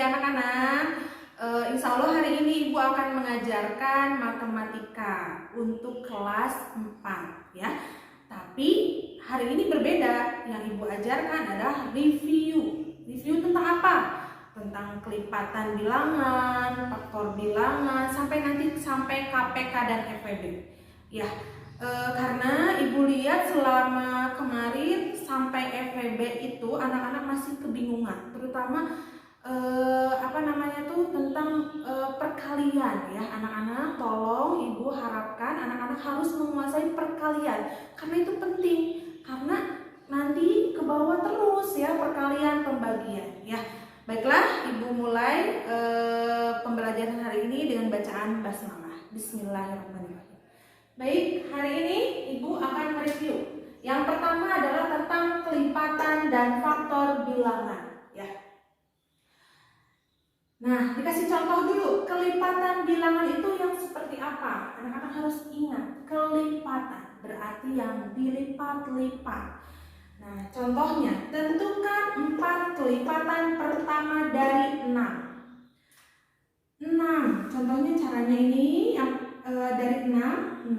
pagi anak-anak. Insya Allah hari ini Ibu akan mengajarkan matematika untuk kelas 4 ya. Tapi hari ini berbeda. Yang Ibu ajarkan adalah review. Review tentang apa? Tentang kelipatan bilangan, faktor bilangan, sampai KPK dan FEB. Ya. Karena Ibu lihat selama kemarin sampai FEB itu anak-anak masih kebingungan, terutama tentang perkalian ya. Anak-anak tolong Ibu harapkan anak-anak harus menguasai perkalian karena itu penting, karena nanti ke bawah terus ya perkalian pembagian ya. Baiklah, Ibu mulai pembelajaran hari ini dengan bacaan basmalah. Bismillahirrahmanirrahim. Baik, hari ini Ibu akan mereview. Yang pertama adalah tentang kelipatan dan faktor bilangan ya. Nah, dikasih contoh dulu. Kelipatan bilangan itu yang seperti apa? Anak-anak harus ingat, kelipatan berarti yang dilipat-lipat. Nah, contohnya, tentukan 4 kelipatan pertama dari 6. 6, contohnya caranya ini yang dari 6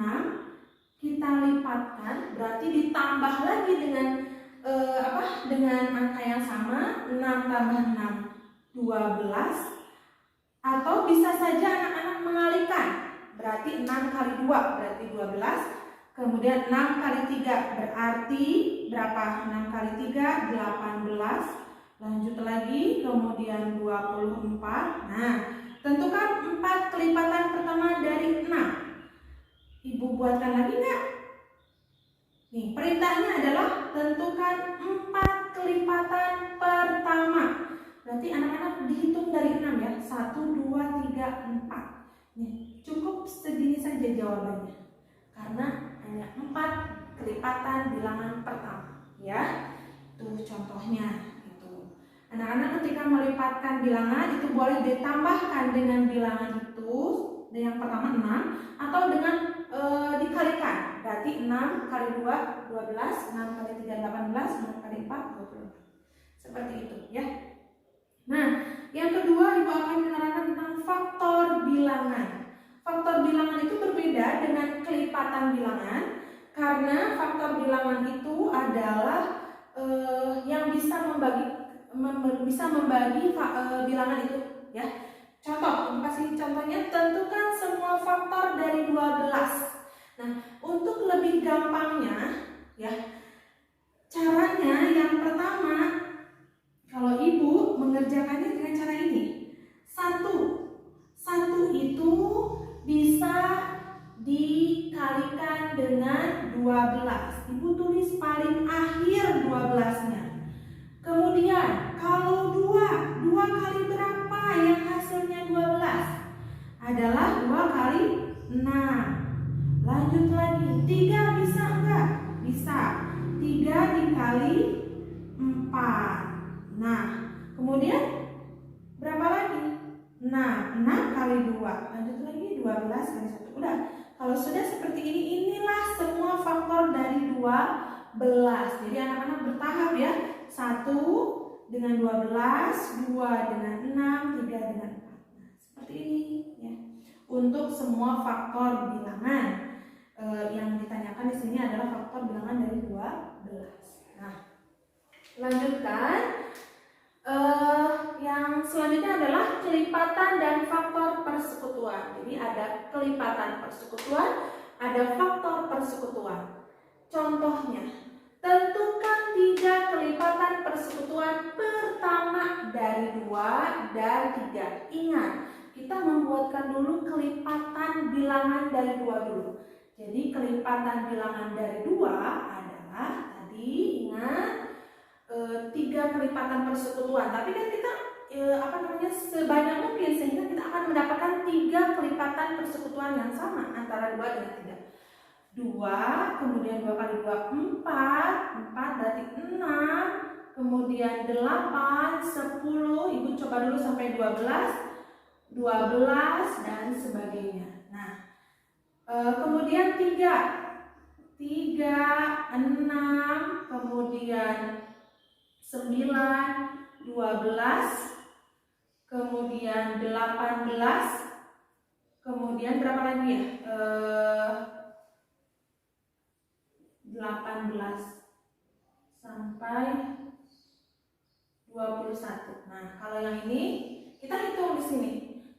kita lipatkan, berarti ditambah lagi dengan dengan angka yang sama. 6 tambah 6 12, atau bisa saja anak-anak mengalihkan, berarti 6 kali 2 berarti 12, kemudian 6 kali 3 berarti berapa? 6 kali 3 18, lanjut lagi kemudian 24. Nah, tentukan 4 kelipatan pertama dari 6. Ibu buatkan lagi enggak? Nih, perintahnya adalah tentukan 4 kelipatan pertama. Berarti anak-anak dihitung dari 6 ya. 1, 2, 3, 4. Nih, cukup segini saja jawabannya. Karena hanya 4 kelipatan bilangan pertama ya. Itu contohnya itu. Anak-anak ketika melipatkan bilangan itu boleh ditambahkan dengan bilangan itu, yang pertama 6, atau dengan dikalikan. Berarti 6 kali 2 12, 6 kali 3 18, 6 kali 4 24. Seperti itu ya. Nah, yang kedua Ibu akan menerangkan tentang faktor bilangan. Faktor bilangan itu berbeda dengan kelipatan bilangan karena faktor bilangan itu adalah yang bisa membagi bilangan itu ya. Contoh, kasih contohnya, tentukan semua faktor dari 12. Nah, untuk lebih gampangnya ya, caranya yang pertama, kalau Ibu mengerjakannya dengan cara ini. Satu itu bisa dikalikan dengan 12. Ibu tulis paling akhir 12-nya. Kemudian kalau 2 kali berapa yang hasilnya 12? Adalah 2 kali 6. Lanjut lagi, 3 bisa enggak? Bisa. 3 dikali 4. Nah, kemudian berapa lagi? Nah, 6 kali 2. Lanjut lagi, 12 kali 1. Udah, kalau sudah seperti ini, inilah semua faktor dari 12. Jadi anak-anak bertahap ya. 1 dengan 12, 2 dengan 6, 3 dengan 4. Nah, seperti ini ya. Untuk semua faktor bilangan. Yang ditanyakan di sini adalah faktor bilangan dari 12. Nah, lanjutkan. Yang selanjutnya adalah kelipatan dan faktor persekutuan. Jadi ada kelipatan persekutuan, ada faktor persekutuan. Contohnya, tentukan 3 kelipatan persekutuan pertama dari 2 dan 3. Ingat, kita membuatkan dulu kelipatan bilangan dari 2 dulu. Jadi kelipatan bilangan dari 2 adalah tadi ingat 3 kelipatan persekutuan. Tapi kan kita sebanyak mungkin, sehingga kita akan mendapatkan 3 kelipatan persekutuan yang sama antara 2 dengan 3. 2, kemudian 2 kali 2 4 berarti 6, kemudian 8, 10, Ibu coba dulu sampai 12 dan sebagainya. Nah, kemudian 3, 6, kemudian 9, 12, kemudian 18, kemudian berapa lagi ya? 18 sampai 21. Nah, kalau yang ini kita hitung di sini.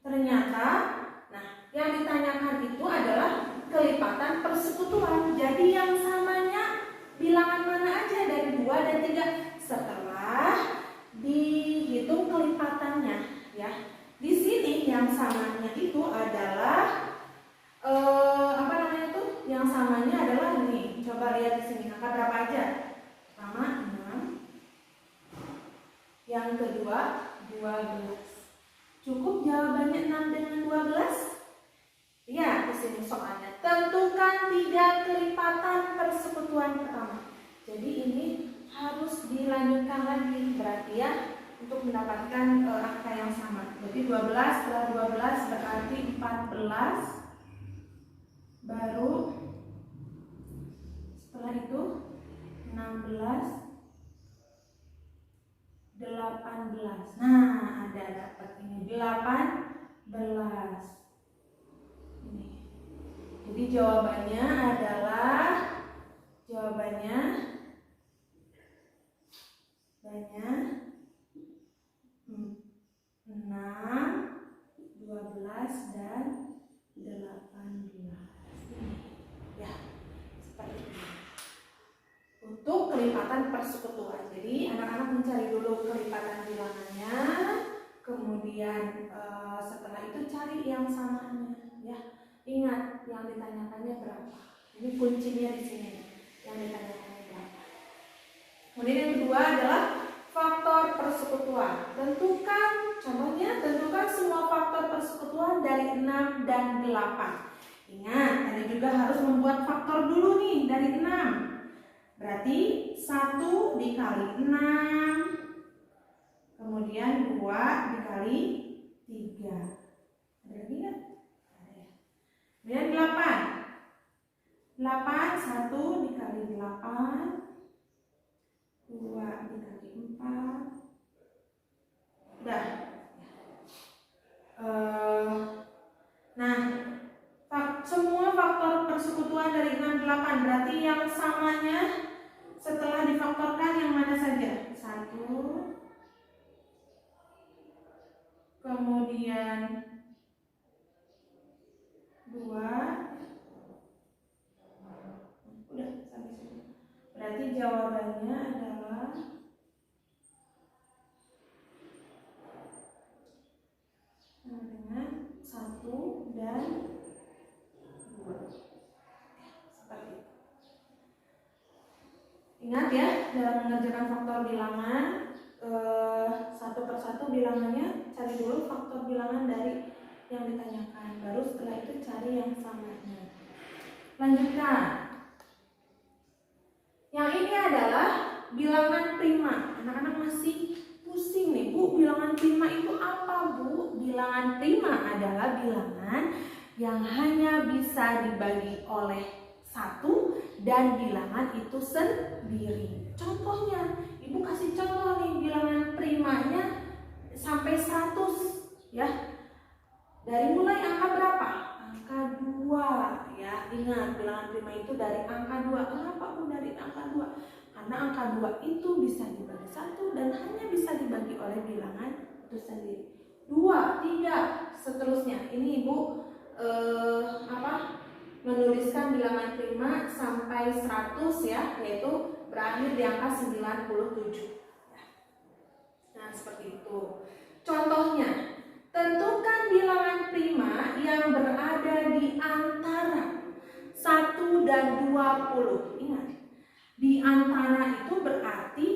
Ternyata, nah, yang ditanyakan itu adalah kelipatan persekutuan. Jadi yang samanya bilangan mana aja dari 2 dan 3 setelah dihitung kelipatannya, ya. Di sini yang samanya itu adalah apa namanya itu? Yang samanya adalah ini. Coba lihat di sini angka berapa aja. Pertama 6. Yang kedua 12. Cukup jawabannya 6 dengan 12? Ya, di sini soalnya. Tentukan 3 kelipatan persekutuan pertama. Jadi ini harus dilanjutkan lagi, berarti ya, untuk mendapatkan angka yang sama. Jadi 12 setelah 12 berarti 14. Baru setelah itu 16, 18. Nah, ada dapat ini 18. Ini. Jadi jawabannya adalah banyak 6, 12 dan 18. Ya, seperti ini. Untuk kelipatan persekutuan. Jadi anak-anak mencari dulu kelipatan bilangannya, kemudian setelah itu cari yang samanya, ya. Ingat yang ditanyakannya berapa. Ini kuncinya di sini. Yang ditanyakannya berapa. Kemudian yang kedua adalah faktor persekutuan. Contohnya tentukan semua faktor persekutuan dari 6 dan 8. Ingat, Anda juga harus membuat faktor dulu nih dari 6. Berarti 1 dikali 6, kemudian 2 dikali 3. Ada lagi nggak? Ada ya. Kemudian 8. 1 dikali 8, 2 dikali 4. Udah. Nah, semua faktor persekutuan dari 6 8 berarti yang samanya setelah difaktorkan yang mana saja? 1, kemudian 2, udah sampai sini. Berarti jawabannya adalah dengan 1 dan 2. Seperti itu. Ingat ya, dalam mengerjakan faktor bilangan, satu persatu bilangannya cari dulu faktor bilangan dari yang ditanyakan, baru setelah itu cari yang samanya. Lanjutkan. Yang ini adalah bilangan prima. Anak-anak masih pusing nih, Bu, bilangan prima itu apa, Bu? Bilangan prima adalah bilangan yang hanya bisa dibagi oleh 1 dan bilangan itu sendiri. Contohnya, Ibu kasih contoh nih, bilangan primanya sampai 100 ya. Dari mulai angka berapa? Angka 2 ya. Ingat, bilangan prima itu dari angka 2. Kenapa Bu dari angka 2? Karena angka 2 itu bisa dibagi 1 dan hanya bisa dibagi oleh bilangan itu sendiri. 2, 3, seterusnya. Ini Ibu menuliskan bilangan prima sampai 100 ya, yaitu berakhir di angka 97. Nah, seperti itu. Contohnya, tentukan bilangan prima yang berada di antara 1 dan 20. Ingat, di antara itu berarti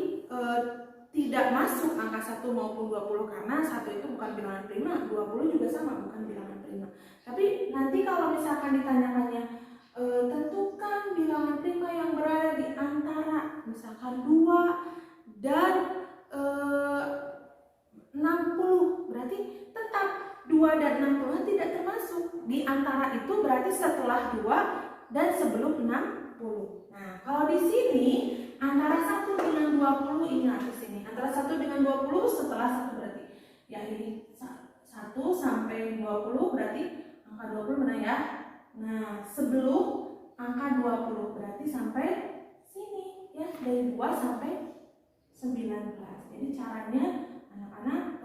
tidak masuk angka 1 maupun 20 karena 1 itu bukan bilangan prima, 20 juga sama bukan bilangan prima. Tapi nanti kalau misalkan ditanyakannya tentukan bilangan prima yang berada di antara misalkan 2 dan 60, berarti tetap 2 dan 60 tidak termasuk. Di antara itu berarti setelah 2 dan sebelum 60. Nah, kalau di sini antara 1 dengan 20, ingat di sini. Antara 1 dengan 20 setelah 1 berarti Ya, ini 1 sampai 20 berarti angka 20 mana ya? Nah, sebelum angka 20 berarti sampai sini ya, dari 2 sampai 19. Jadi caranya anak-anak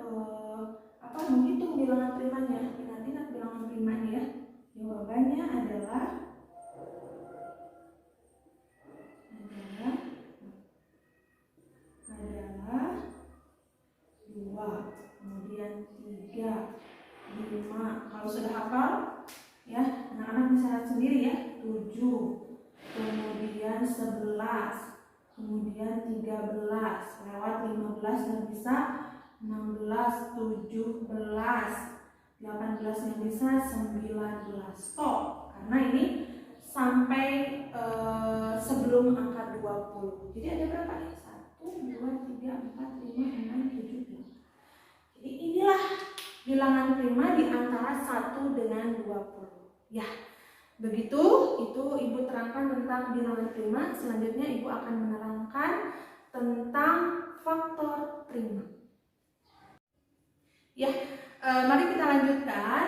menghitung bilangan primanya. Ingat-ingat bilangan primanya ya. Jawabannya adalah 2, kemudian 3, 5. Kalau sudah hafal ya, anak-anak bisa lihat sendiri ya. 7, kemudian 11, kemudian 13, lewat 15 yang bisa 16, 17, 18 yang bisa 19. Stop, karena ini sampai sebelum angka 20. Jadi ada berapa nih? 1, 2, 3, 4, 5, 6, 7, 8. Jadi inilah bilangan prima di antara 1 dengan 20. Ya, begitu itu Ibu terangkan tentang bilangan prima. Selanjutnya Ibu akan menerangkan tentang faktor prima. Ya, mari kita lanjutkan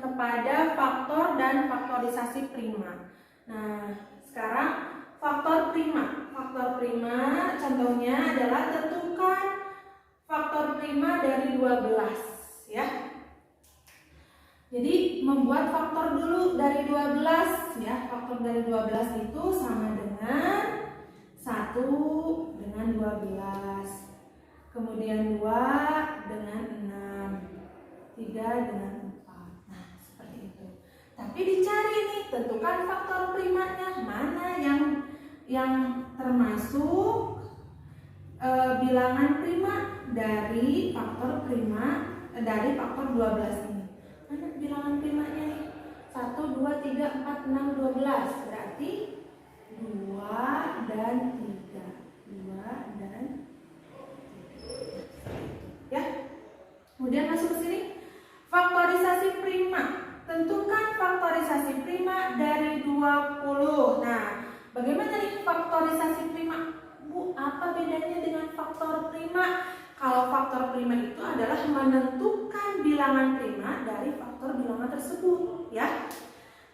kepada faktor dan faktorisasi prima. Nah, sekarang faktor prima. Faktor prima contohnya adalah tentukan faktor prima dari 12 ya. Jadi membuat faktor dulu dari 12 ya. Faktor dari 12 itu sama dengan 1 dengan 12. Kemudian 2 dengan 6, 3 dengan 4. Nah, seperti itu. Tapi dicari nih, tentukan faktor primanya mana yang termasuk bilangan prima dari faktor prima dari faktor 12 ini. Mana bilangan primanya nih? 1, 2, 3, 4, 6, 12. Berarti 2 dan 3. 2 dan 3. Ya. Kemudian masuk ke sini. Faktorisasi prima. Tentukan faktorisasi prima dari 20. Nah, bagaimana nih faktorisasi prima? Bu, apa bedanya dengan faktor prima? Kalau faktor prima itu adalah menentukan bilangan prima dari faktor bilangan tersebut, ya.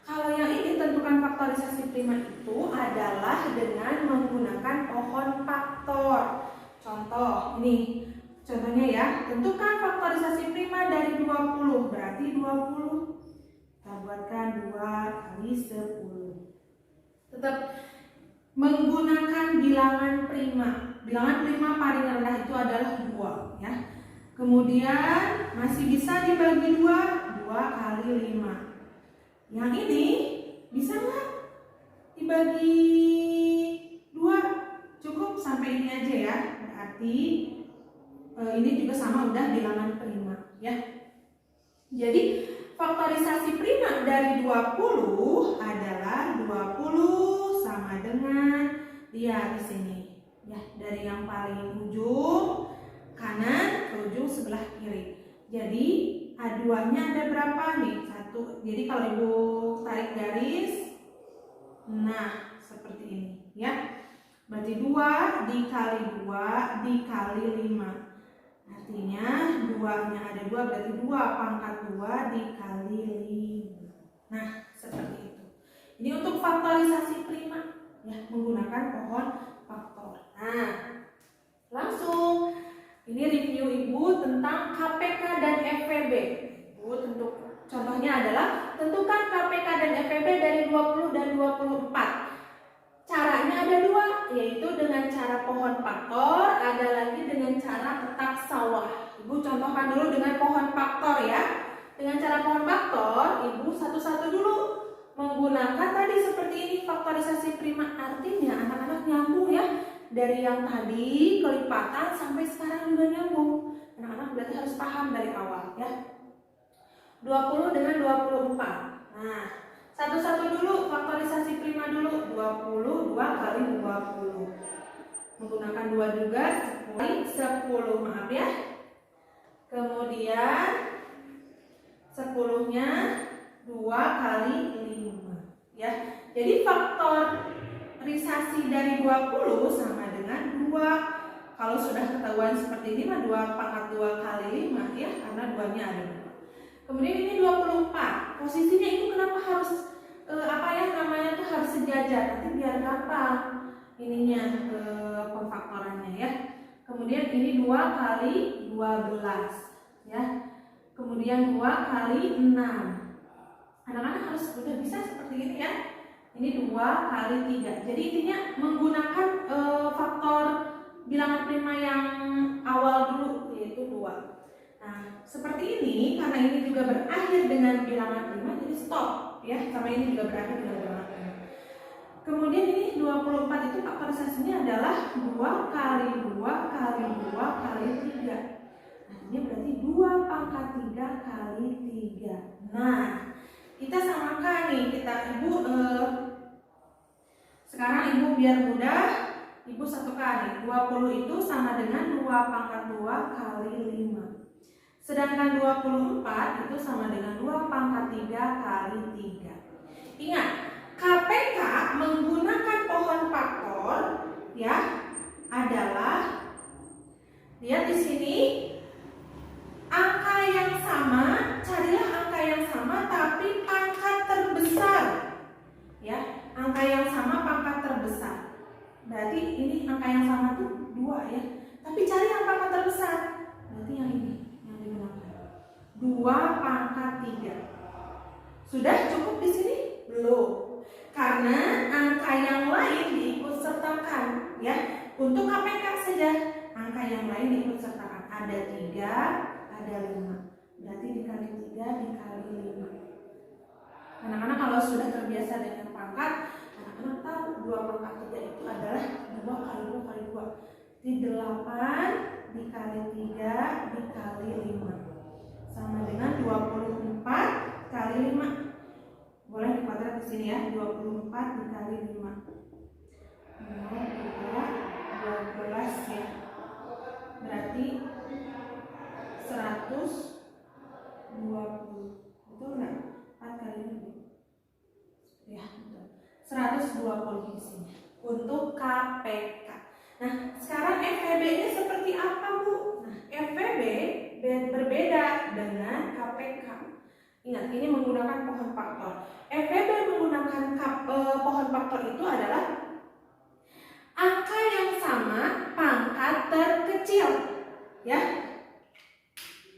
Kalau yang ini tentukan faktorisasi prima itu adalah dengan menggunakan pohon faktor. Contoh, ini contohnya ya. Tentukan faktorisasi prima dari 20. Berarti 20 kita buatkan 2 kali 10. Tetap menggunakan bilangan prima. Bilangan prima paling rendah itu adalah 2 ya. Kemudian masih bisa dibagi 2, 2 kali 5. Yang ini bisa nggak dibagi 2? Cukup sampai ini aja ya. Berarti ini juga sama, udah bilangan prima ya. Jadi faktorisasi prima dari 20 adalah 20 sama dengan, lihat di sini ya, dari yang paling ujung kanan ke ujung sebelah kiri. Jadi A2-nya ada berapa nih? 1. Jadi kalau Ibu tarik garis, nah seperti ini ya. Berarti 2 dikali 2 dikali 5. Artinya 2-nya ada 2, berarti 2 pangkat 2 dikali 5. Nah, seperti itu. Ini untuk faktorisasi prima ya, menggunakan pohon faktor. Nah, langsung ini review Ibu tentang KPK dan FVB. Ibu tentu contohnya adalah tentukan KPK dan FVB dari 20 dan 24. Caranya ada 2, yaitu dengan cara pohon faktor, ada lagi dengan cara petak sawah. Ibu contohkan dulu dengan pohon faktor ya. Dengan cara pohon faktor, Ibu satu-satu dulu menggunakan tadi seperti ini faktorisasi prima. Artinya anak-anak nyambung ya. Dari yang tadi kelipatan sampai sekarang juga nyambung. Anak-anak berarti harus paham dari awal ya. 20 dengan 24. Nah, satu-satu dulu, faktorisasi prima dulu. 20, 2 kali 20. Menggunakan 2 juga, 10, maaf ya. Kemudian 10-nya 2 kali 5 ya. Jadi faktorisasi dari 20 sama dengan 2 Kalau sudah ketahuan seperti ini mah 2 pangkat 2 kali 5 ya, karena 2-nya ada 2. Kemudian ini 24. Posisinya itu kenapa harus namanya tuh harus sejajar, nanti biar gampang ininya pemfaktorannya ya. Kemudian ini 2 kali 12 ya. Kemudian 2 kali 6. Anak-anak harus udah bisa seperti ini ya. Ini 2 kali 3. Jadi intinya menggunakan faktor bilangan prima yang awal dulu, yaitu 2. Nah, seperti ini, karena ini juga berakhir dengan bilangan prima, jadi stop ya, sama ini juga berakhir dengan bilangan prima. Kemudian ini 24 itu faktorisasinya adalah 2 kali 2 kali 2 kali 3. Nah, ini berarti 2 pangkat 3 kali 3. Nah, kita samakan nih, sekarang ibu biar mudah, ibu satukan nih, 20 itu sama dengan 2 pangkat 2 kali 5. Sedangkan 24 itu sama dengan 2 pangkat 3 kali 3. Ingat, KPK menggunakan pohon faktor ya adalah, lihat di sini, angka yang sama, carilah angka yang sama tapi pangkat terbesar. Ya, angka yang sama pangkat terbesar. Berarti ini angka yang sama tuh 2 ya. Tapi cari yang pangkat terbesar. Berarti yang ini yang digunakan. 2 pangkat 3. Sudah cukup di sini? Belum. Karena angka yang lain diikut sertakan ya. Untuk KPK saja angka yang lain diikut sertakan. Ada 3, ada 5. Berarti dikali 3 dikali 5. Anak-anak kalau sudah terbiasa dengan pangkat, anak-anak tahu 2 pangkat 3 itu adalah 2 kali 2 kali 2. Di 8 dikali 3 dikali 5 sama dengan 24 kali 5. Boleh dikuadrat di sini ya, 24 dikali 5. 12 ya. Berarti 120. Betul enggak? 4 kali 5. Ya, betul. 120 di sini untuk KPK. Nah, sekarang FVB-nya seperti apa, Bu? Nah, FVB berbeda dengan KPK. Ingat, ini menggunakan pohon faktor. FVB menggunakan pohon faktor itu adalah angka yang sama pangkat terkecil. Ya.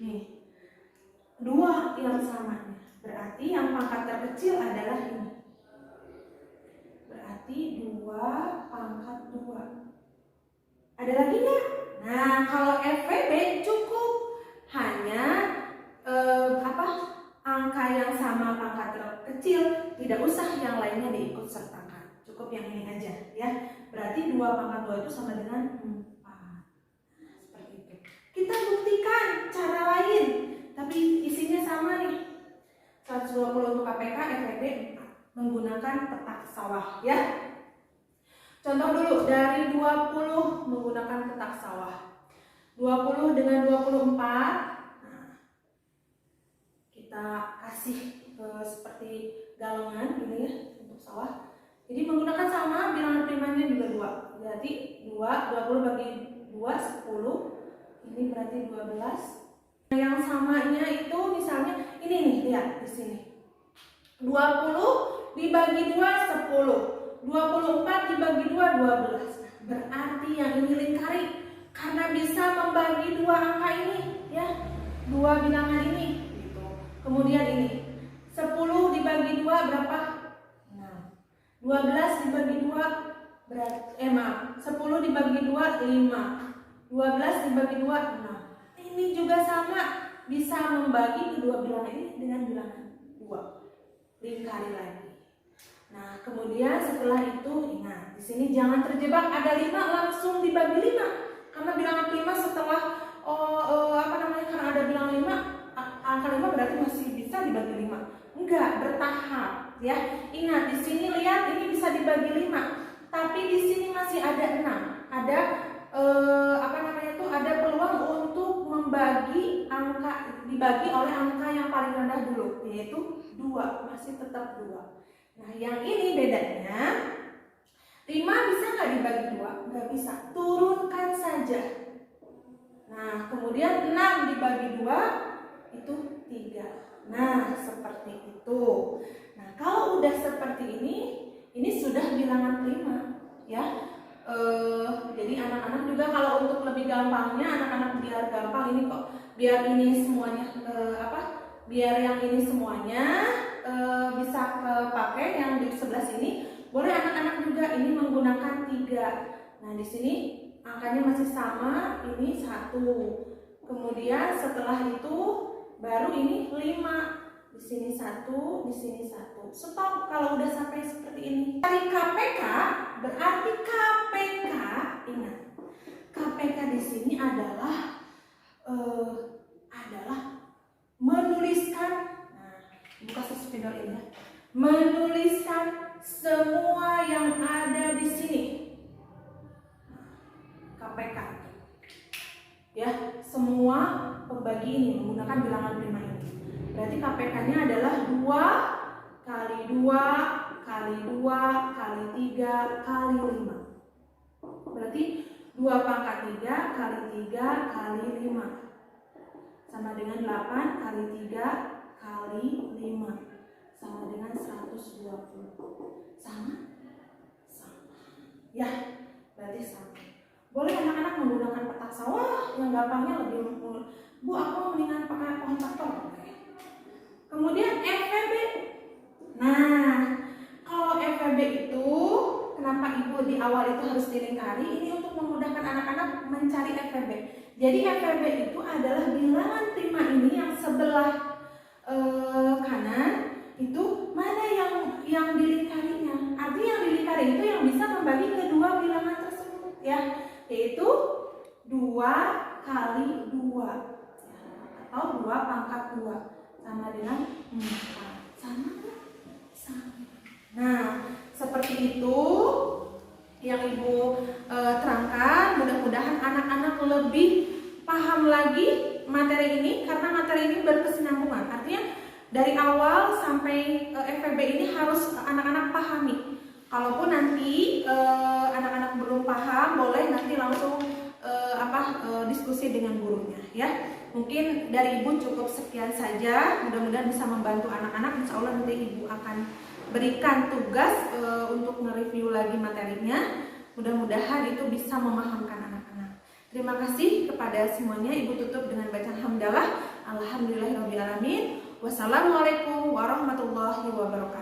Nih. 2 yang sama. Berarti yang pangkat terkecil adalah ini. Berarti 2 pangkat 2. Ada lagi nggak? Nah, kalau FVB cukup hanya angka yang sama pangkat terkecil, tidak usah yang lainnya diikut sertakan. Cukup yang ini aja ya. Berarti 2 pangkat 2 itu sama dengan 4. Seperti itu. Kita buktikan cara lain, tapi isinya sama nih. 120 untuk KPK, FVB 4. Menggunakan petak sawah ya. Contoh dulu dari 20 menggunakan petak sawah. 20 dengan 24. Kita kasih seperti galengan ini ya untuk sawah. Jadi menggunakan sama, bilangan primanya juga 2. Berarti 20 bagi 2 10. Ini berarti 12. Yang samanya itu misalnya ini nih, lihat di sini. 20 dibagi 2 10. 24 dibagi 2 12. Berarti yang ini lingkari karena bisa membagi 2 angka ini ya. 2 bilangan ini. Kemudian ini 10 dibagi 2 berapa? 6. 12 dibagi 2 berarti 10 dibagi 2 5. 12 dibagi 2 6. Ini juga sama, bisa membagi kedua bilangan ini dengan bilangan 2. Lingkari lagi. Nah, kemudian setelah itu ingat, di sini jangan terjebak ada 5 langsung dibagi 5. Karena bilangan prima setelah karena ada bilangan 5, angka 5 berarti masih bisa dibagi 5. Enggak, bertahap ya. Ingat di sini lihat ini bisa dibagi 5, tapi di sini masih ada 6. Ada ada peluang untuk membagi angka, dibagi oleh angka yang paling rendah dulu, yaitu 2, masih tetap 2. Nah, yang ini bedanya 5 bisa nggak dibagi dibagi 2, nggak bisa, turunkan saja. Nah, kemudian 6 dibagi 2 itu 3. Nah, seperti itu. Nah, kalau udah seperti ini sudah bilangan prima ya. Jadi anak-anak juga kalau untuk lebih gampangnya, anak-anak biar gampang ini kok, biar ini semuanya biar yang ini semuanya bisa pakai yang di sebelah sini, boleh anak-anak juga ini menggunakan 3. Nah, di sini angkanya masih sama, ini 1. Kemudian setelah itu baru ini 5. Di sini 1, di sini 1. Stop kalau udah sampai seperti ini. Cari KPK berarti KPK, ingat. KPK di sini adalah menuliskan. Nah, buka spidol ini ya. Menuliskan semua yang ada di sini. KPK. Ya, semua pembagi ini menggunakan bilangan prima ini. Berarti KPK-nya adalah 2 kali 2 kali 2 kali 3 kali 5. Berarti 2 pangkat 3 kali 3 kali 5 sama dengan 8 kali 3 kali 5 sama dengan 120. Sama? Sama. Ya, berarti sama. Boleh anak-anak menggunakan petak sawah yang gampangnya lebih. Bu, aku mendingan pakai pohon traktor. Kemudian FVB. Nah, kalau FVB itu kenapa Ibu di awal itu harus dilingkari? Ini untuk memudahkan anak-anak mencari FVB. Jadi FVB itu adalah bilangan prima ini yang sebelah kanan itu mana yang dilingkarinya. Artinya yang dilingkari itu yang bisa membagi kedua bilangan tersebut ya, yaitu 2 kali 2 atau 2 pangkat 2 sama dengan 4. Sama? Sama. Nah, seperti itu yang Ibu terangkan. Mudah-mudahan anak-anak lebih paham lagi materi ini, karena materi ini berkesinambungan. Artinya dari awal sampai FVB ini harus anak-anak pahami. Kalaupun nanti anak-anak belum paham, boleh nanti langsung diskusi dengan gurunya ya. Mungkin dari Ibu cukup sekian saja. Mudah-mudahan bisa membantu anak-anak. Insya Allah nanti Ibu akan berikan tugas untuk nge-review lagi materinya. Mudah-mudahan itu bisa memahamkan anak-anak. Terima kasih kepada semuanya. Ibu tutup dengan bacaan hamdalah. Alhamdulillahirabbil alamin. Wassalamualaikum warahmatullahi wabarakatuh.